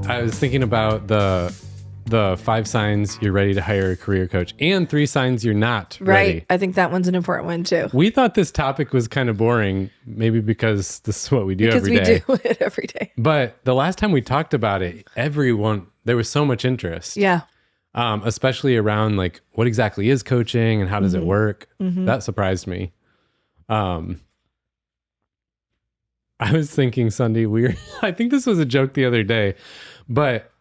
I was thinking about the 5 signs you're ready to hire a career coach and 3 signs you're not ready. Right. I think that one's an important one too. We thought this topic was kind of boring, maybe because this is what we do every day. Because we do it every day. But the last time we talked about it, there was so much interest. Yeah. Especially around like what exactly is coaching and how does it work? That surprised me. I was thinking, Sunday, I think this was a joke the other day, but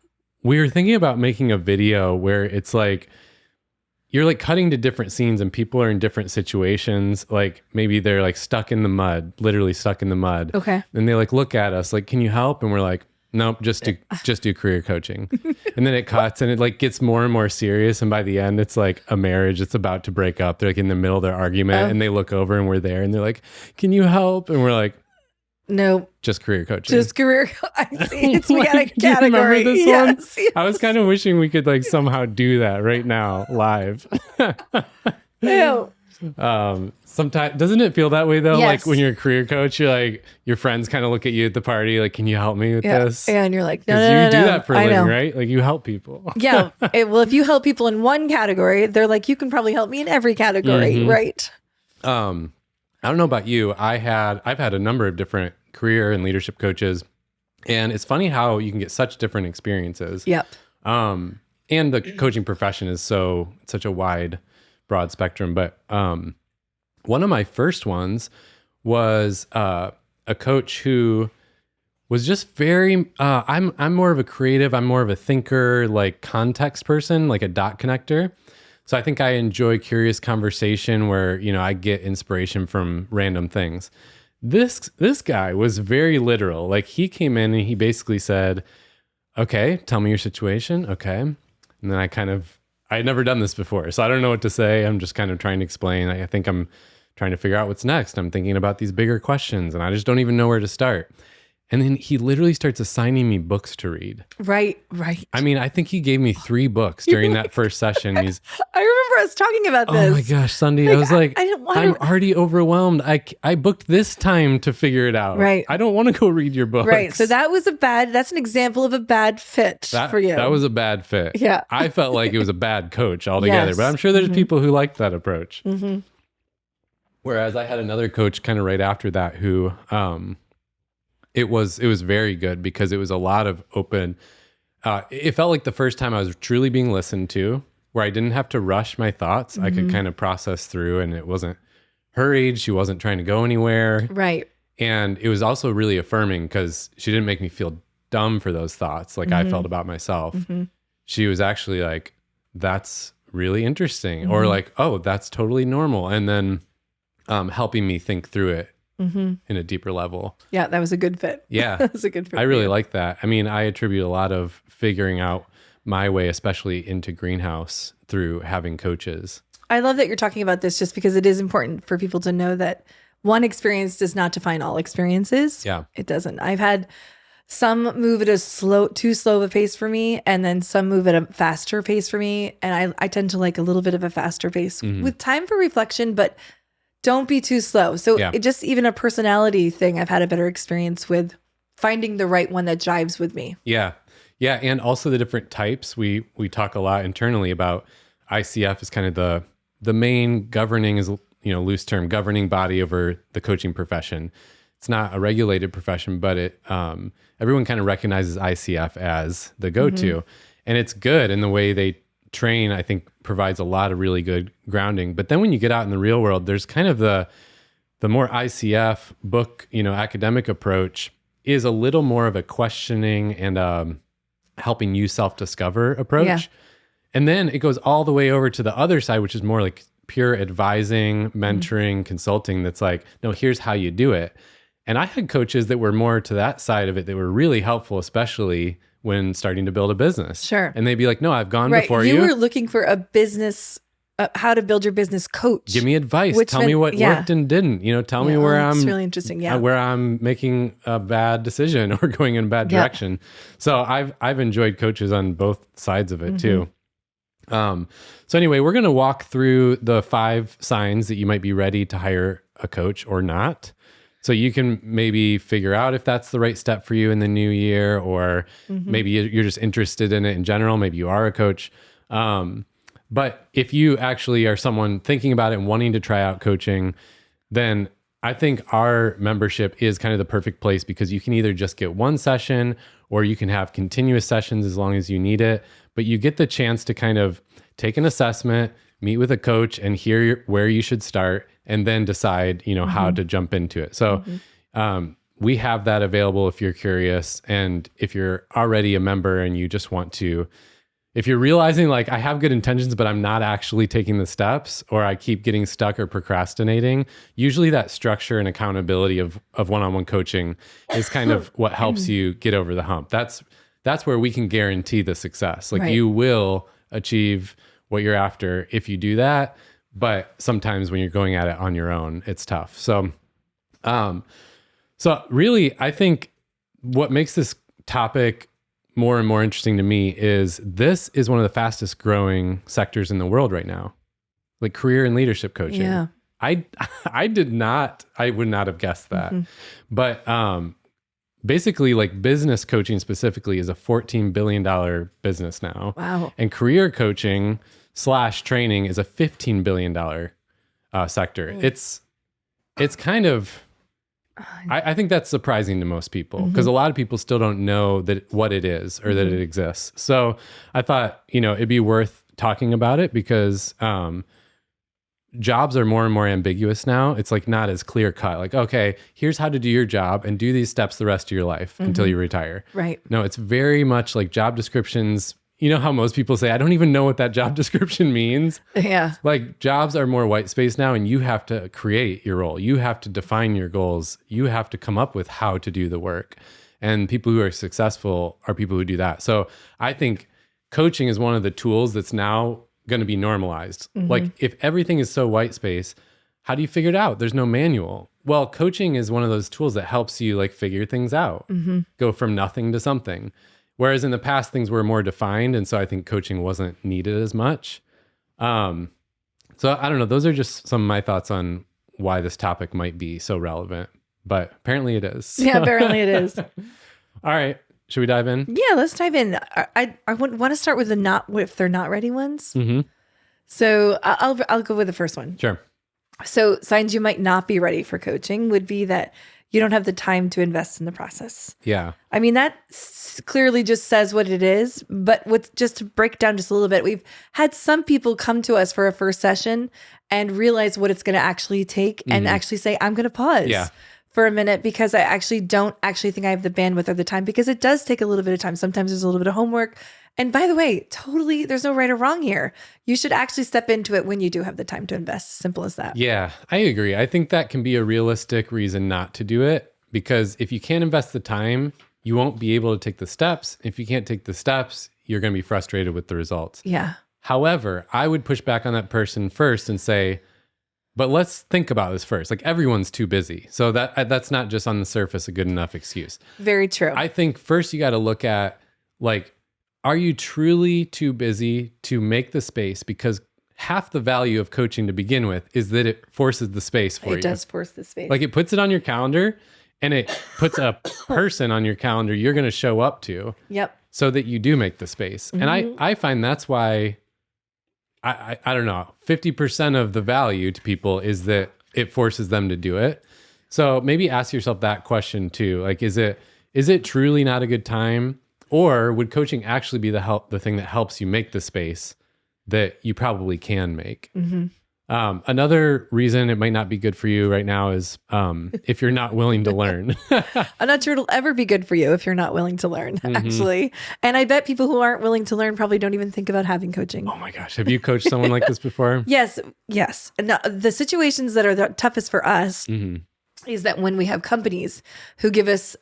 we were thinking about making a video where it's like, you're like cutting to different scenes and people are in different situations. Like maybe they're like stuck in the mud, literally stuck in the mud. Okay. And they like look at us like, can you help? And we're like, nope, just do career coaching. And then it cuts and it like gets more and more serious. And by the end, it's like a marriage that's about to break up. They're like in the middle of their argument and they look over and we're there and they're like, can you help? And we're like, no, just career coaching. Just career. I see. It's we got a Do you category. remember this Yes, one? yes. I was kind of wishing we could like somehow do that right now live. No. Sometimes doesn't it feel that way though? Yes. Like when you're a career coach, you're like your friends kind of look at you at the party, like, can you help me with this? Yeah, and you're like, no, Because no, you no, do no. that for a I living, know. right? Like you help people. Yeah. Well, if you help people in one category, they're like, you can probably help me in every category, right? I don't know about you. I've had a number of different career and leadership coaches, and it's funny how you can get such different experiences. Yep. And the coaching profession is such a wide, broad spectrum. But one of my first ones was a coach who was just very. I'm more of a creative. I'm more of a thinker, like context person, like a dot connector. So I think I enjoy curious conversation where I get inspiration from random things. This guy was very literal. Like he came in and he basically said, okay, tell me your situation. Okay. And then I had never done this before, so I don't know what to say. I'm just kind of trying to explain. I think I'm trying to figure out what's next. I'm thinking about these bigger questions and I just don't even know where to start. And then he literally starts assigning me books to read. Right. I mean, I think he gave me 3 books during that first session. I remember us talking about this. Oh my gosh, Sunday. I was like, I didn't want I'm already overwhelmed. I booked this time to figure it out. Right. I don't want to go read your books. Right. So that's an example of a bad fit for you. That was a bad fit. Yeah. I felt like it was a bad coach altogether, Yes. but I'm sure there's people who like that approach. Whereas I had another coach kind of right after that who, it was very good because it was a lot of open. It felt like the first time I was truly being listened to, where I didn't have to rush my thoughts. I could kind of process through, and it wasn't hurried. She wasn't trying to go anywhere. Right. And it was also really affirming because she didn't make me feel dumb for those thoughts like I felt about myself. She was actually like, that's really interesting. Or like, oh, that's totally normal. And then helping me think through it in a deeper level. Yeah, that was a good fit. Yeah. That was a good fit. I really like that. I mean, I attribute a lot of figuring out my way, especially into Greenhouse, through having coaches. I love that you're talking about this just because it is important for people to know that one experience does not define all experiences. Yeah. It doesn't. I've had some move at too slow of a pace for me, and then some move at a faster pace for me. And I tend to like a little bit of a faster pace with time for reflection, but don't be too slow. So it just even a personality thing, I've had a better experience with finding the right one that jives with me. Yeah. Yeah. And also the different types. We talk a lot internally about ICF is kind of the main governing is, loose term, governing body over the coaching profession. It's not a regulated profession, but everyone kind of recognizes ICF as the go-to. And it's good in the way they train, I think, provides a lot of really good grounding. But then when you get out in the real world, there's kind of the more ICF book, academic approach is a little more of a questioning and helping you self-discover approach. Yeah. And then it goes all the way over to the other side, which is more like pure advising, mentoring, consulting. That's like, no, here's how you do it. And I had coaches that were more to that side of it that were really helpful, especially when starting to build a business. Sure. And they'd be like, no, I've gone Right. before You you. were looking for a business, how to build your business coach. Give me advice. Which Tell me what worked and didn't. Tell me where It's I'm really interesting. Yeah. where I'm making a bad decision or going in a bad direction. So I've enjoyed coaches on both sides of it too. So anyway, we're going to walk through the 5 signs that you might be ready to hire a coach or not. So you can maybe figure out if that's the right step for you in the new year, or maybe you're just interested in it in general. Maybe you are a coach. But if you actually are someone thinking about it and wanting to try out coaching, then I think our membership is kind of the perfect place, because you can either just get one session or you can have continuous sessions as long as you need it. But you get the chance to kind of take an assessment, meet with a coach, and hear where you should start, and then decide, how to jump into it. So we have that available if you're curious. And if you're already a member and you just want to, if you're realizing like, I have good intentions, but I'm not actually taking the steps, or I keep getting stuck or procrastinating, usually that structure and accountability of one-on-one coaching is kind of what helps you get over the hump. That's where we can guarantee the success. Like you will achieve what you're after if you do that. But sometimes when you're going at it on your own, it's tough. So really, I think what makes this topic more and more interesting to me is this is one of the fastest growing sectors in the world right now, like career and leadership coaching. Yeah. I would not have guessed that. But basically, like business coaching specifically is a $14 billion business now. Wow. And career coaching / training is a $15 billion sector. It's kind of, I think that's surprising to most people, because a lot of people still don't know what it is or that it exists. So I thought, it'd be worth talking about it, because jobs are more and more ambiguous now. It's like not as clear cut. Like, okay, here's how to do your job and do these steps the rest of your life until you retire. Right. No, it's very much like job descriptions. You know how most people say, I don't even know what that job description means. Yeah. Like jobs are more white space now, and you have to create your role. You have to define your goals. You have to come up with how to do the work. And people who are successful are people who do that. So I think coaching is one of the tools that's now going to be normalized. Like if everything is so white space, how do you figure it out? There's no manual. Well, coaching is one of those tools that helps you like figure things out, go from nothing to something. Whereas in the past, things were more defined. And so I think coaching wasn't needed as much. So I don't know. Those are just some of my thoughts on why this topic might be so relevant. But apparently it is. Yeah, apparently it is. All right. Should we dive in? Yeah, let's dive in. I want to start with if they're not ready ones. So I'll go with the first one. Sure. So signs you might not be ready for coaching would be that you don't have the time to invest in the process. Yeah. I mean, that clearly just says what it is. But just to break down just a little bit, we've had some people come to us for a first session and realize what it's going to actually take and actually say, I'm going to pause for a minute, because I actually don't think I have the bandwidth or the time, because it does take a little bit of time. Sometimes there's a little bit of homework. And by the way, totally, there's no right or wrong here. You should actually step into it when you do have the time to invest. Simple as that. Yeah, I agree. I think that can be a realistic reason not to do it, because if you can't invest the time, you won't be able to take the steps. If you can't take the steps, you're going to be frustrated with the results. Yeah. However, I would push back on that person first and say, but let's think about this first. Like everyone's too busy. So that's not just on the surface a good enough excuse. Very true. I think first you got to look at like, are you truly too busy to make the space? Because half the value of coaching to begin with is that it forces the space for you. It does force the space. Like it puts it on your calendar, and it puts a person on your calendar you're going to show up to. Yep. So that you do make the space. And I find that's why I don't know, 50% of the value to people is that it forces them to do it. So maybe ask yourself that question too. Like, is it truly not a good time? Or would coaching actually be the thing that helps you make the space that you probably can make? Another reason it might not be good for you right now is if you're not willing to learn. I'm not sure it'll ever be good for you if you're not willing to learn, actually. And I bet people who aren't willing to learn probably don't even think about having coaching. Oh my gosh. Have you coached someone like this before? Yes. And the situations that are the toughest for us is that when we have companies who give us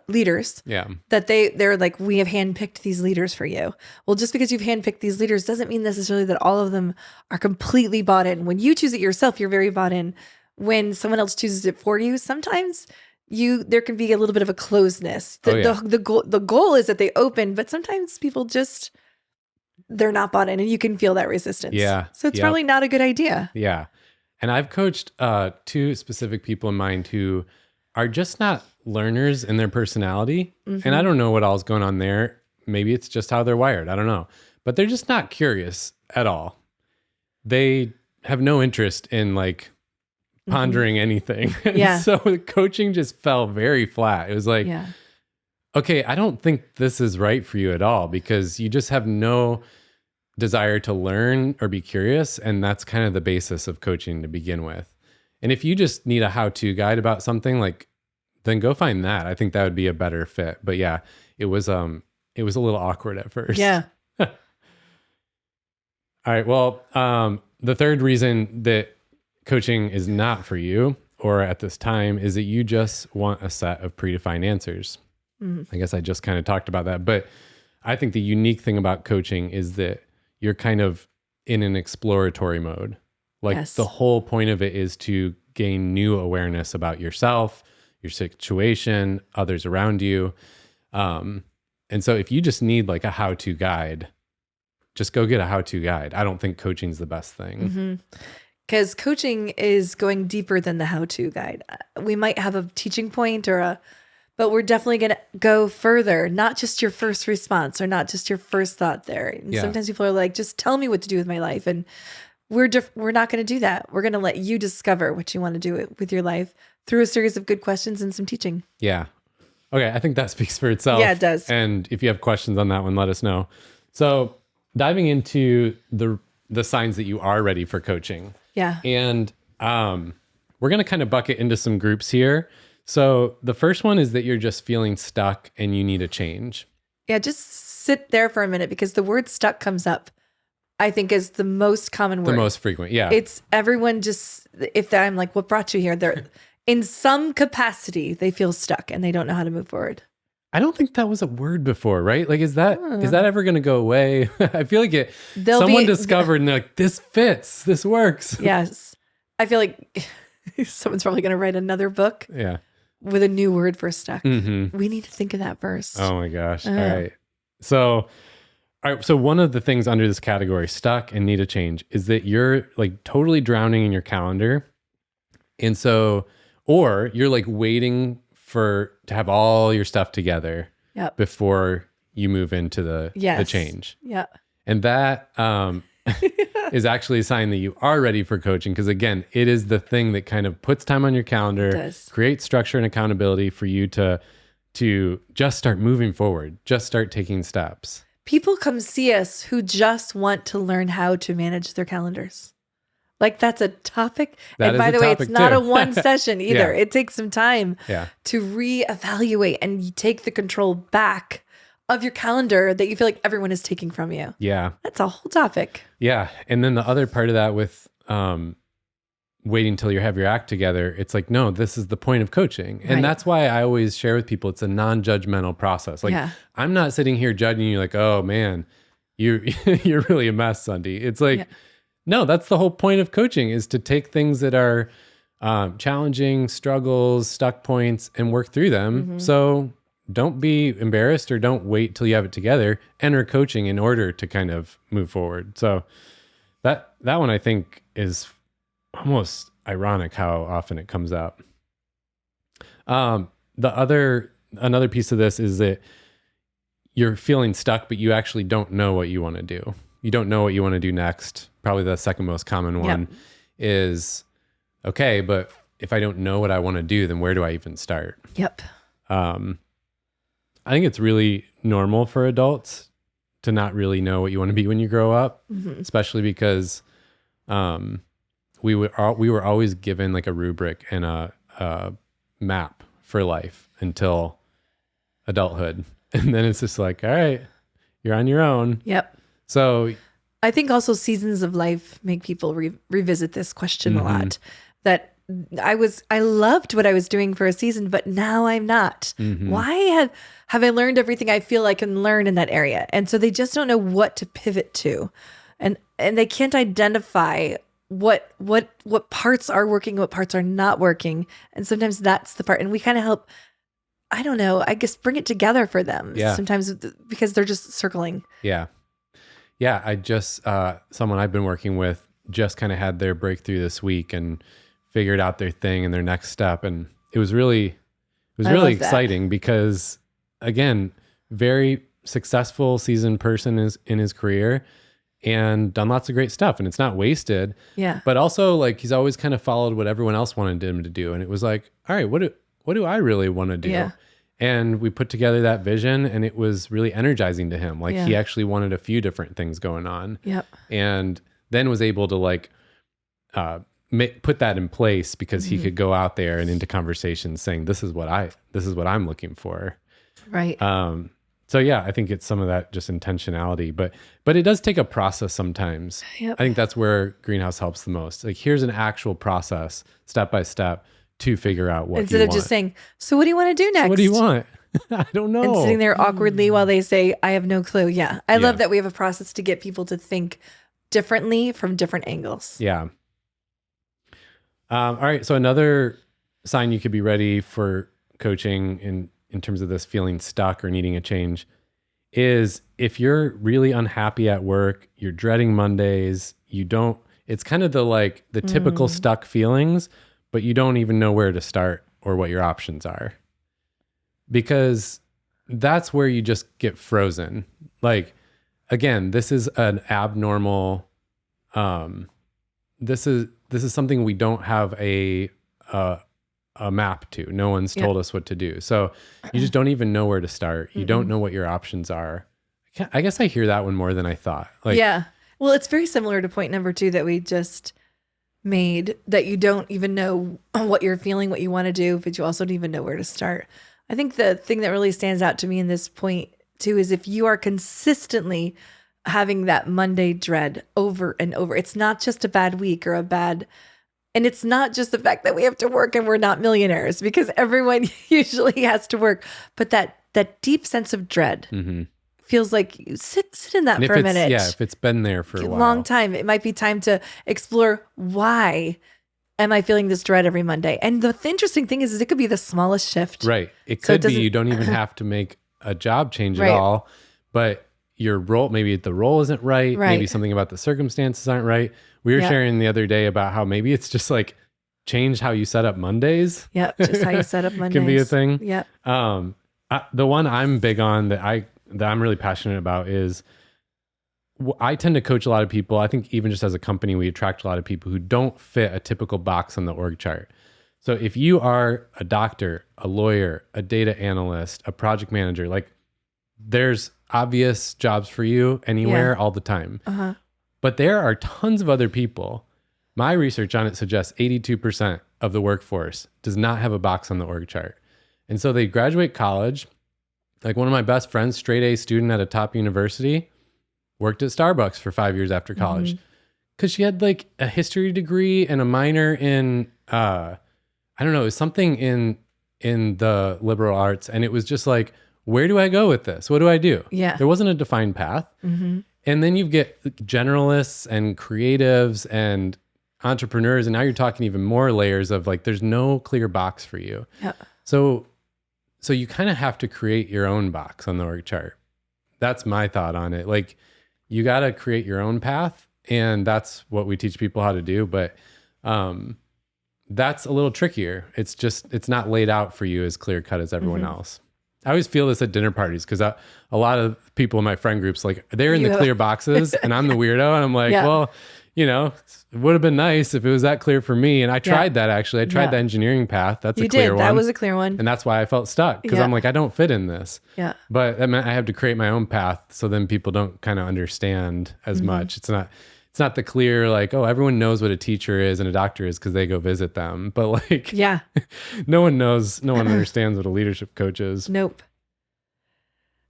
leaders, that they're like, we have handpicked these leaders for you. Well, just because you've handpicked these leaders doesn't mean necessarily that all of them are completely bought in. When you choose it yourself, you're very bought in. When someone else chooses it for you, sometimes there can be a little bit of a closeness. The goal is that they open, but sometimes people just, they're not bought in, and you can feel that resistance. Yeah. So it's probably not a good idea. Yeah. And I've coached two specific people in mind who are just not learners in their personality. And I don't know what all's going on there. Maybe it's just how they're wired. I don't know. But they're just not curious at all. They have no interest in like pondering anything. And so the coaching just fell very flat. It was like, okay, I don't think this is right for you at all because you just have no desire to learn or be curious. And that's kind of the basis of coaching to begin with. And if you just need a how-to guide about something, like, then go find that. I think that would be a better fit. But yeah, it was a little awkward at first. Yeah. All right. Well, the third reason that coaching is not for you, or at this time, is that you just want a set of predefined answers. I guess I just kind of talked about that. But I think the unique thing about coaching is that you're kind of in an exploratory mode. Like the whole point of it is to gain new awareness about yourself, your situation, others around you. And so if you just need like a how-to guide, just go get a how-to guide. I don't think coaching's the best thing. Because coaching is going deeper than the how-to guide. We might have a teaching point but we're definitely going to go further, not just your first response or not just your first thought there. And sometimes people are like, just tell me what to do with my life. And we're not going to do that. We're going to let you discover what you want to do with your life through a series of good questions and some teaching. Yeah. Okay. I think that speaks for itself. Yeah, it does. And if you have questions on that one, let us know. So diving into the signs that you are ready for coaching. Yeah. And we're going to kind of bucket into some groups here. So the first one is that you're just feeling stuck and you need a change. Yeah, just sit there for a minute because the word stuck comes up, I think, is the most common word. The most frequent, yeah. It's everyone just, if I'm like, what brought you here? They're in some capacity, they feel stuck and they don't know how to move forward. I don't think that was a word before, right? Like, is that ever going to go away? I feel like someone discovered and they're like, this fits, this works. Yes. I feel like someone's probably going to write another book. Yeah. With a new word for stuck. We need to think of that first. Oh my gosh. All right. So one of the things under this category, stuck and need a change, is that you're like totally drowning in your calendar. And so, or you're like waiting to have all your stuff together before you move into the change. Yeah. And that is actually a sign that you are ready for coaching. Because again, it is the thing that kind of puts time on your calendar, creates structure and accountability for you to just start moving forward, just start taking steps. People come see us who just want to learn how to manage their calendars. Like that's a topic. And by the way, it's not a one session either. It takes some time to reevaluate and you take the control back of your calendar that you feel like everyone is taking from you. Yeah. That's a whole topic. Yeah. And then the other part of that with waiting till you have your act together, it's like, no, this is the point of coaching. And that's why I always share with people, it's a non-judgmental process. Like I'm not sitting here judging you like, oh man, you're really a mess, Sunday. It's like, no, that's the whole point of coaching, is to take things that are challenging, struggles, stuck points, and work through them. So don't be embarrassed or don't wait till you have it together. Enter coaching in order to kind of move forward. So that one I think is almost ironic how often it comes up. Another piece of this is that you're feeling stuck, but you actually don't know what you want to do. You don't know what you want to do next. Probably the second most common one is, okay, but if I don't know what I want to do, then where do I even start? Yep. I think it's really normal for adults to not really know what you want to be when you grow up, especially because we were always given like a rubric and a map for life until adulthood. And then it's just like, all right, you're on your own. Yep. So I think also seasons of life make people revisit this question a lot. That I loved what I was doing for a season, but now I'm not. Why have I learned everything I feel I can learn in that area? And so they just don't know what to pivot to. And they can't identify what parts are working, what parts are not working. And sometimes that's the part. And we kind of help, I don't know, I guess bring it together for them. Sometimes because they're just circling. Yeah. I just, someone I've been working with just kind of had their breakthrough this week and figured out their thing and their next step. And it was really was I really love that. exciting because, again, very successful seasoned person is in his career and done lots of great stuff, and it's not wasted. Yeah. But also, like, he's always kind of followed what everyone else wanted him to do, and it was like, all right, what do I really want to do? Yeah. And we put together that vision, and it was really energizing to him. Like, Yeah. he actually wanted a few different things going on. Yep. And then was able to like put that in place because he could go out there and into conversations saying, this is what I'm looking for. Right. So yeah, I think it's some of that just intentionality, but it does take a process sometimes. Yep. I think that's where Greenhouse helps the most. Like, here's an actual process, step by step, to figure out what Instead you of want. just saying, so what do you want to do next? So what do you want? I don't know. And sitting there awkwardly while they say, I have no clue. Yeah. I Yeah. love that we have a process to get people to think differently from different angles. Yeah. All right. So another sign you could be ready for coaching in terms of this feeling stuck or needing a change is if you're really unhappy at work, you're dreading Mondays, it's kind of the typical stuck feelings, but you don't even know where to start or what your options are. Because that's where you just get frozen. Like, again, this is an abnormal, this is something we don't have a map to. No one's told us what to do. So you just don't even know where to start. You don't know what your options are. I guess I hear that one more than I thought. Like, yeah. Well, it's very similar to point number 2 that we just made, that you don't even know what you're feeling, what you want to do, but you also don't even know where to start. I think the thing that really stands out to me in this point too is if you are consistently having that Monday dread over and over, it's not just a bad week or and it's not just the fact that we have to work and we're not millionaires, because everyone usually has to work, but that deep sense of dread feels like you sit in that for a minute. Yeah, if it's been there for a while. Long time, it might be time to explore, why am I feeling this dread every Monday? And the interesting thing is it could be the smallest shift. Right. It could be you don't even have to make a job change at all, but your role, maybe the role isn't right. Maybe something about the circumstances aren't right. We were sharing the other day about how maybe it's just like change how you set up Mondays. Yep, just how you set up Mondays. Can be a thing. Yep. The one I'm big on that I'm really passionate about is I tend to coach a lot of people. I think even just as a company, we attract a lot of people who don't fit a typical box on the org chart. So if you are a doctor, a lawyer, a data analyst, a project manager, like there's obvious jobs for you anywhere all the time. But there are tons of other people. My research on it suggests 82% of the workforce does not have a box on the org chart. And so they graduate college. Like one of my best friends, straight A student at a top university, worked at Starbucks for 5 years after college because she had like a history degree and a minor in, I don't know, it was something in the liberal arts. And it was just like, where do I go with this? What do I do? Yeah. There wasn't a defined path. And then you get generalists and creatives and entrepreneurs. And now you're talking even more layers of like, there's no clear box for you. Yeah. So you kind of have to create your own box on the org chart. That's my thought on it. Like you got to create your own path, and that's what we teach people how to do. But that's a little trickier. It's not laid out for you as clear cut as everyone else. I always feel this at dinner parties because a lot of people in my friend groups, like they're in the clear boxes and I'm the weirdo. And I'm like, well, you know, it would have been nice if it was that clear for me. And I tried that actually. I tried the engineering path. That's a clear one. That was a clear one. And that's why I felt stuck because I'm like, I don't fit in this. Yeah. But that meant I have to create my own path. So then people don't kind of understand as much. It's not the clear, like, oh, everyone knows what a teacher is and a doctor is because they go visit them. But like, no one understands what a leadership coach is. Nope.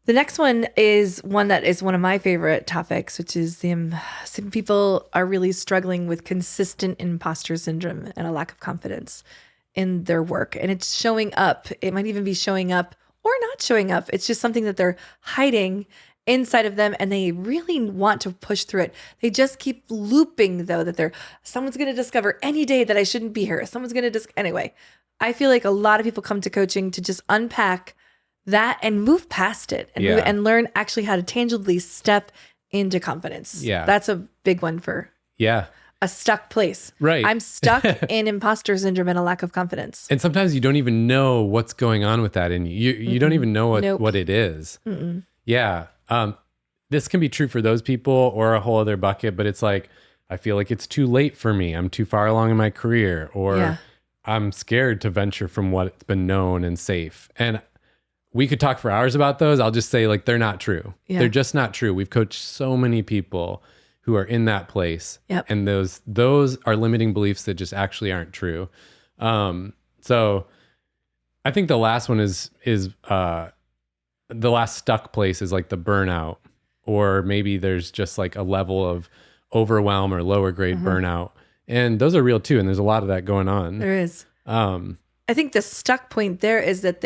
The next one is one that is one of my favorite topics, which is some people are really struggling with consistent imposter syndrome and a lack of confidence in their work. And it's showing up. It might even be showing up or not showing up. It's just something that they're hiding inside of them, and they really want to push through it. They just keep looping, though, that someone's going to discover any day that I shouldn't be here. Someone's going to anyway. I feel like a lot of people come to coaching to just unpack that and move past it and learn actually how to tangibly step into confidence. Yeah. That's a big one for a stuck place. Right. I'm stuck in imposter syndrome and a lack of confidence. And sometimes you don't even know what's going on with that in you. You don't even know what it is. Yeah. This can be true for those people or a whole other bucket, but it's like, I feel like it's too late for me. I'm too far along in my career, or I'm scared to venture from what's been known and safe. And we could talk for hours about those. I'll just say, like, they're not true. Yeah. They're just not true. We've coached so many people who are in that place. Yep. And those are limiting beliefs that just actually aren't true. So I think the last one is the last stuck place is like the burnout, or maybe there's just like a level of overwhelm or lower grade burnout. And those are real too. And there's a lot of that going on. There is. I think the stuck point there is that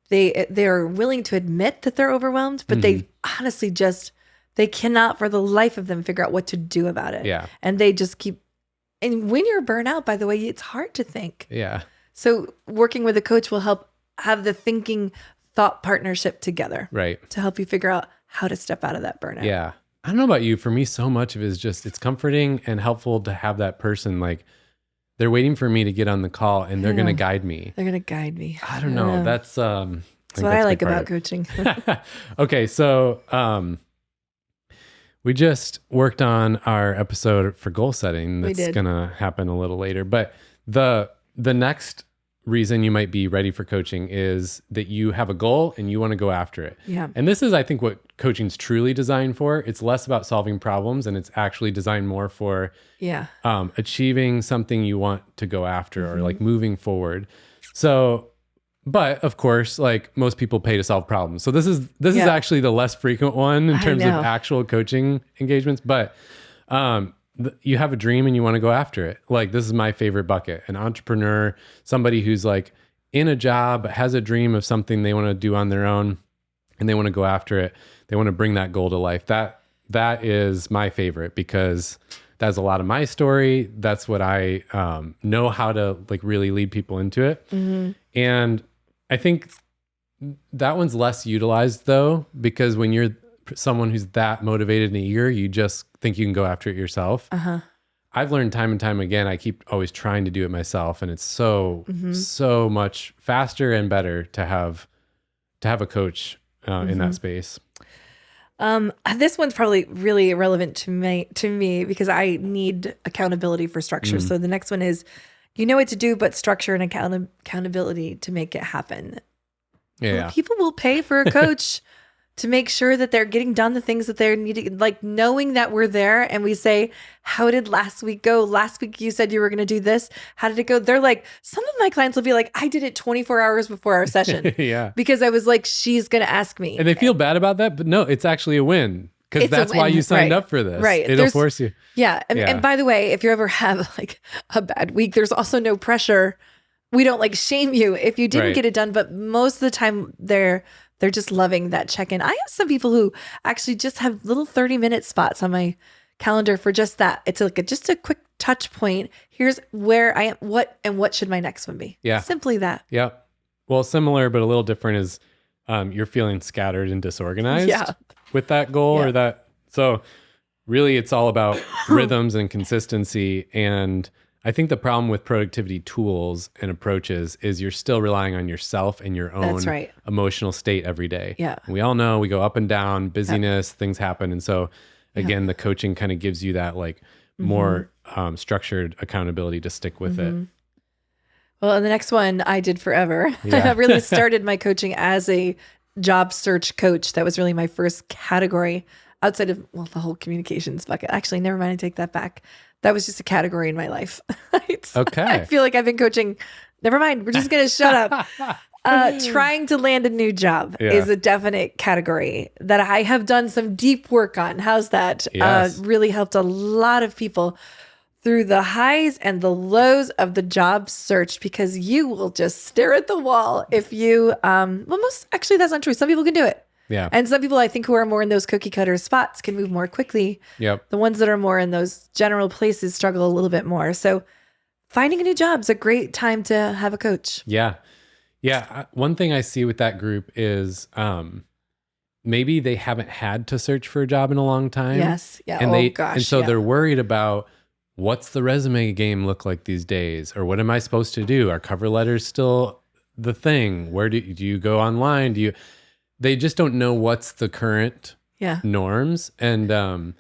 they're willing to admit that they're overwhelmed, but they honestly they cannot for the life of them figure out what to do about it. Yeah. And they just keep, and when you're burnt out, by the way, it's hard to think. Yeah. So working with a coach will help have the thinking thought partnership together. Right. To help you figure out how to step out of that burnout. Yeah. I don't know about you. For me, so much of it is just, it's comforting and helpful to have that person, like, they're waiting for me to get on the call and they're going to guide me. They're going to guide me. I don't know. That's what I like about coaching. Okay. So, we just worked on our episode for goal setting. That's going to happen a little later. But the next reason you might be ready for coaching is that you have a goal and you want to go after it. Yeah. And this is, I think, what coaching's truly designed for. It's less about solving problems, and it's actually designed more for achieving something you want to go after, or like moving forward. So, but of course, like, most people pay to solve problems. So this is actually the less frequent one in terms of actual coaching engagements. But you have a dream and you want to go after it. Like, this is my favorite bucket: an entrepreneur, somebody who's like in a job, has a dream of something they want to do on their own, and they want to go after it. They want to bring that goal to life. That is my favorite, because that's a lot of my story. That's what I know how to, like, really lead people into it. And I think that one's less utilized, though, because when you're someone who's that motivated and eager, you just think you can go after it yourself. I've learned time and time again, I keep always trying to do it myself, and it's so much faster and better to have a coach in that space. This one's probably really irrelevant to me because I need accountability for structure. So the next one is, you know what to do, but structure and accountability to make it happen. Yeah. People will pay for a coach to make sure that they're getting done the things that they're needing, like knowing that we're there and we say, how did last week go? Last week you said you were going to do this. How did it go? They're like, some of my clients will be like, I did it 24 hours before our session. Yeah. Because I was like, she's going to ask me. And they feel bad about that, but no, it's actually a win. Because that's why you signed up for this. Right. It'll force you. Yeah. And by the way, if you ever have like a bad week, there's also no pressure. We don't like shame you if you didn't get it done, but most of the time they're just loving that check-in. I have some people who actually just have little 30-minute spots on my calendar for just that. It's like just a quick touch point. Here's where I am, what should my next one be? Yeah. Simply that. Yeah. Well, similar but a little different is you're feeling scattered and disorganized with that goal or that. So really it's all about rhythms and consistency. And I think the problem with productivity tools and approaches is you're still relying on yourself and your own emotional state every day. Yeah. We all know we go up and down, busyness, things happen. And so again, the coaching kind of gives you that like more structured accountability to stick with it. Well, and the next one I did forever. I really started my coaching as a job search coach. That was really my first category outside of, the whole communications bucket. Actually, never mind, I take that back. That was just a category in my life. Okay. I feel like I've been coaching. Never mind. We're just going to shut up. Trying to land a new job is a definite category that I have done some deep work on. How's that? Yes. Really helped a lot of people through the highs and the lows of the job search, because you will just stare at the wall if you, actually that's not true. Some people can do it. Yeah. And some people I think who are more in those cookie cutter spots can move more quickly. Yep. The ones that are more in those general places struggle a little bit more. So finding a new job is a great time to have a coach. Yeah. Yeah. One thing I see with that group is maybe they haven't had to search for a job in a long time. Yes. Yeah. And and so they're worried about what's the resume game look like these days? Or what am I supposed to do? Are cover letters still the thing? Where do you go online? They just don't know what's the current norms. And,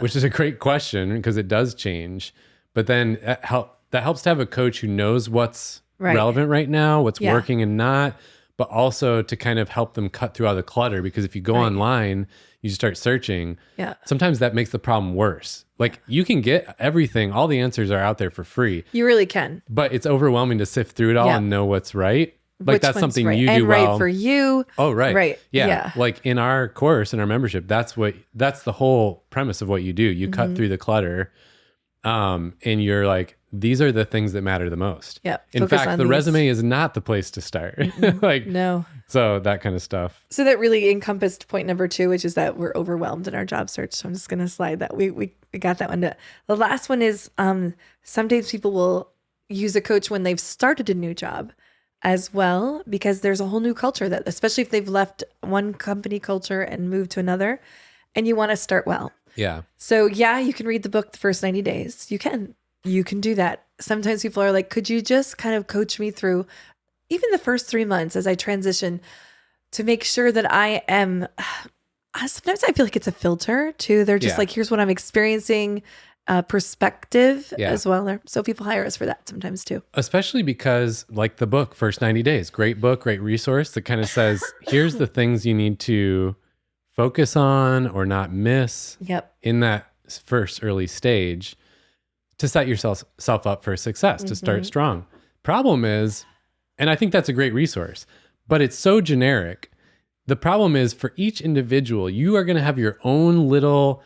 which is a great question because it does change. But then that helps to have a coach who knows what's relevant right now, what's working and not, but also to kind of help them cut through all the clutter. Because if you go online, you start searching, sometimes that makes the problem worse. Like you can get everything, all the answers are out there for free. You really can. But it's overwhelming to sift through it all and know what's right. Like that's something you do and well. right for you. Oh, right. Right. Yeah. Like in our course, in our membership, that's the whole premise of what you do. You cut through the clutter. And you're like, these are the things that matter the most. Yeah. In fact, the resume is not the place to start. Like, no. So that kind of stuff. So that really encompassed point number 2, which is that we're overwhelmed in our job search. So I'm just going to slide that. We got that one. The last one is sometimes people will use a coach when they've started a new job as well, because there's a whole new culture that, especially if they've left one company culture and moved to another, and you want to start well. Yeah. So you can read the book the first 90 days. You can do that. Sometimes people are like, could you just kind of coach me through even the first 3 months as I transition to make sure that I am, sometimes I feel like it's a filter too. They're just like, here's what I'm experiencing, perspective as well. So people hire us for that sometimes too. Especially because like the book, First 90 Days, great book, great resource that kind of says, here's the things you need to focus on or not miss in that first early stage to set yourself up for success, to start strong. Problem is, and I think that's a great resource, but it's so generic. The problem is for each individual, you are going to have your own little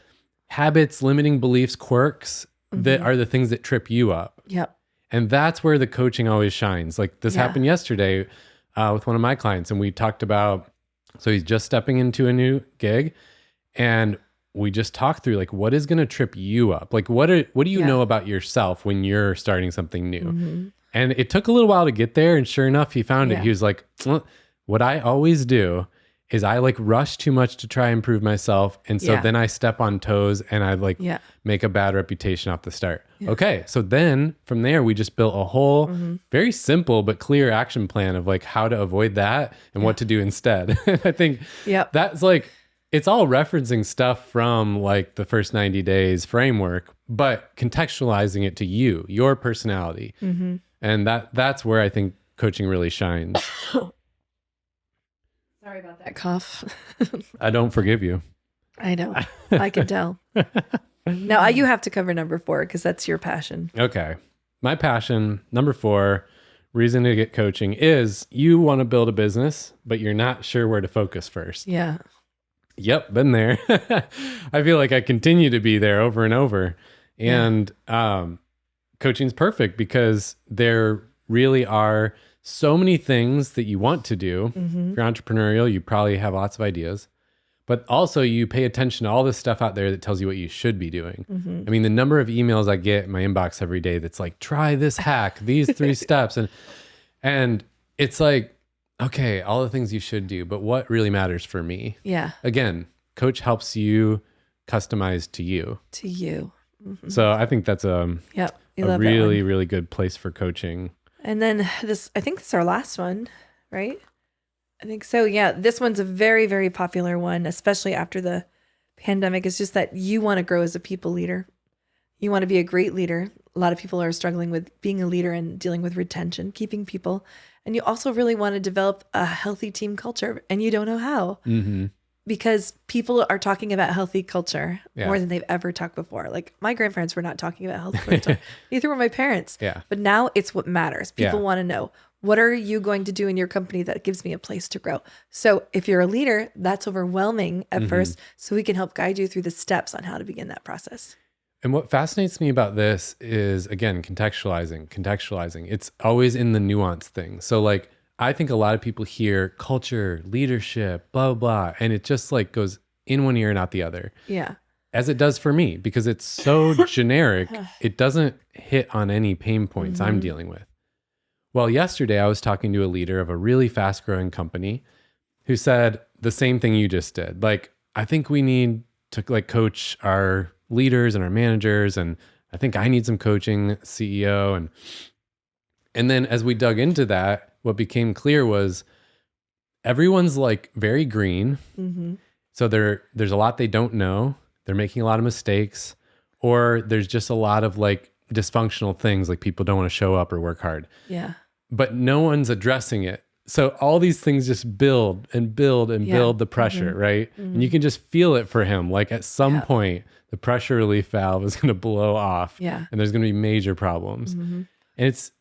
habits, limiting beliefs, quirks that are the things that trip you up. Yep. And that's where the coaching always shines. Like this happened yesterday with one of my clients, and we talked about, so he's just stepping into a new gig, and we just talked through like, what is going to trip you up? Like, what do you know about yourself when you're starting something new? And it took a little while to get there. And sure enough, he found it. He was like, well, what I always do is I like rush too much to try and improve myself. And so then I step on toes and I like make a bad reputation off the start. Okay. So then from there, we just built a whole very simple but clear action plan of like how to avoid that and what to do instead. I think that's like, it's all referencing stuff from like the first 90 days framework, but contextualizing it to you, your personality. And that's where I think coaching really shines. Sorry about that cough. I don't forgive you. I know. I can tell. Now you have to cover number 4 because that's your passion. Okay. My passion, number 4, reason to get coaching is you want to build a business, but you're not sure where to focus first. Yeah. Yep, been there. I feel like I continue to be there over and over. And coaching's perfect because there really are so many things that you want to do. If you're entrepreneurial, you probably have lots of ideas, but also you pay attention to all this stuff out there that tells you what you should be doing. I mean, the number of emails I get in my inbox every day that's like, try this hack, these 3 steps. And it's like, okay, all the things you should do, but what really matters for me? Yeah. Again, coach helps you customize to you. To you. So I think that's a really, really good place for coaching. And then I think this is our last one, right? I think so. Yeah. This one's a very, very popular one, especially after the pandemic. It's just that you want to grow as a people leader. You want to be a great leader. A lot of people are struggling with being a leader and dealing with retention, keeping people. And you also really want to develop a healthy team culture, and you don't know how. Because people are talking about healthy culture more than they've ever talked before. Like my grandparents were not talking about healthy culture. Neither were my parents. But now it's what matters. People want to know, what are you going to do in your company that gives me a place to grow? So if you're a leader, that's overwhelming at first. So we can help guide you through the steps on how to begin that process. And what fascinates me about this is, again, contextualizing. It's always in the nuance thing. So like, I think a lot of people hear culture, leadership, blah, blah, and it just like goes in one ear and out the other. Yeah. As it does for me, because it's so generic, it doesn't hit on any pain points I'm dealing with. Well, yesterday I was talking to a leader of a really fast growing company who said the same thing you just did. Like, I think we need to like coach our leaders and our managers and I think I need some coaching, CEO. And then as we dug into that, what became clear was everyone's like very green. Mm-hmm. So there's a lot they don't know. They're making a lot of mistakes, or there's just a lot of like dysfunctional things, like people don't want to show up or work hard. Yeah. But no one's addressing it. So all these things just build and build and build the pressure, right? And you can just feel it for him. Like at some point, the pressure relief valve is going to blow off, and there's going to be major problems.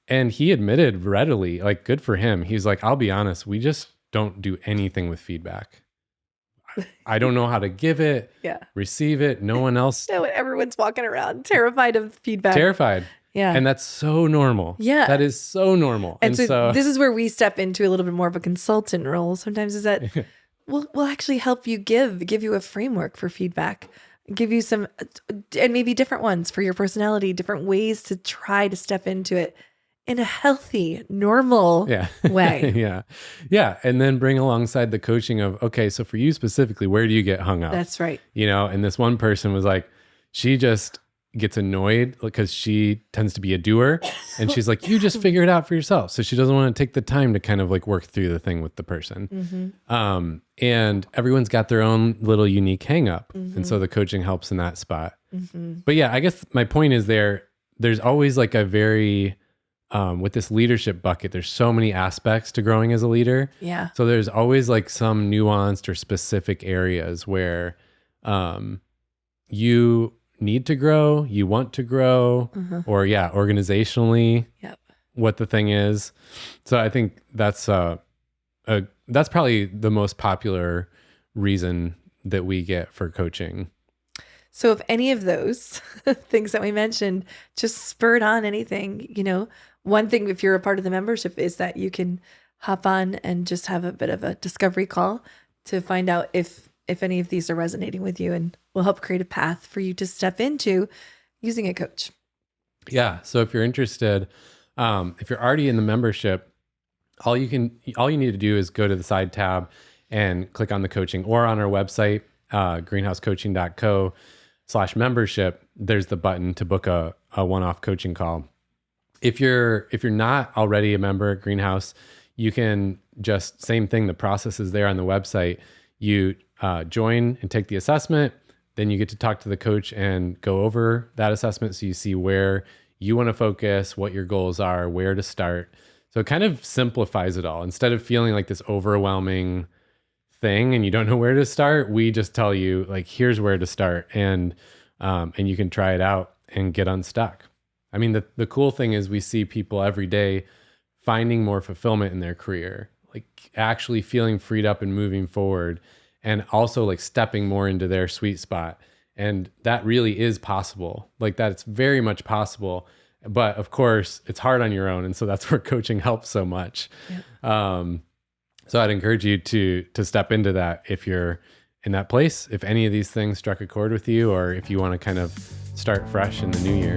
And he admitted readily, like, good for him. He's like, I'll be honest, we just don't do anything with feedback. I don't know how to give it, receive it. No one else. No, everyone's walking around terrified of feedback. Terrified. Yeah. And that's so normal. Yeah. That is so normal. And so this is where we step into a little bit more of a consultant role. Sometimes is that we'll actually help you give you a framework for feedback, give you some, and maybe different ones for your personality, different ways to try to step into it in a healthy, normal way. Yeah. And then bring alongside the coaching of, okay, so for you specifically, where do you get hung up? That's right. You know, and this one person was like, she just gets annoyed because she tends to be a doer, and she's like, you just figure it out for yourself. So she doesn't want to take the time to kind of like work through the thing with the person. And everyone's got their own little unique hang up. And so the coaching helps in that spot. But yeah, I guess my point is there's always like a very, with this leadership bucket, there's so many aspects to growing as a leader. Yeah. So there's always like some nuanced or specific areas where you need to grow, you want to grow, or organizationally, what the thing is. So I think that's probably the most popular reason that we get for coaching. So if any of those things that we mentioned just spurred on anything, one thing, if you're a part of the membership, is that you can hop on and just have a bit of a discovery call to find out if any of these are resonating with you, and will help create a path for you to step into using a coach. Yeah. So if you're interested, if you're already in the membership, all you need to do is go to the side tab and click on the coaching, or on our website, greenhousecoaching.co/membership. There's the button to book a one-off coaching call. If you're not already a member at Greenhouse, you can just, same thing. The process is there on the website. You join and take the assessment. Then you get to talk to the coach and go over that assessment, so you see where you want to focus, what your goals are, where to start. So it kind of simplifies it all. Instead of feeling like this overwhelming thing and you don't know where to start, we just tell you, like, here's where to start, and you can try it out and get unstuck. I mean, the cool thing is we see people every day finding more fulfillment in their career, like actually feeling freed up and moving forward, and also like stepping more into their sweet spot. And that really is possible. Like, that it's very much possible. But of course, it's hard on your own. And so that's where coaching helps so much. So I'd encourage you to step into that if you're in that place, if any of these things struck a chord with you, or if you want to kind of start fresh in the new year.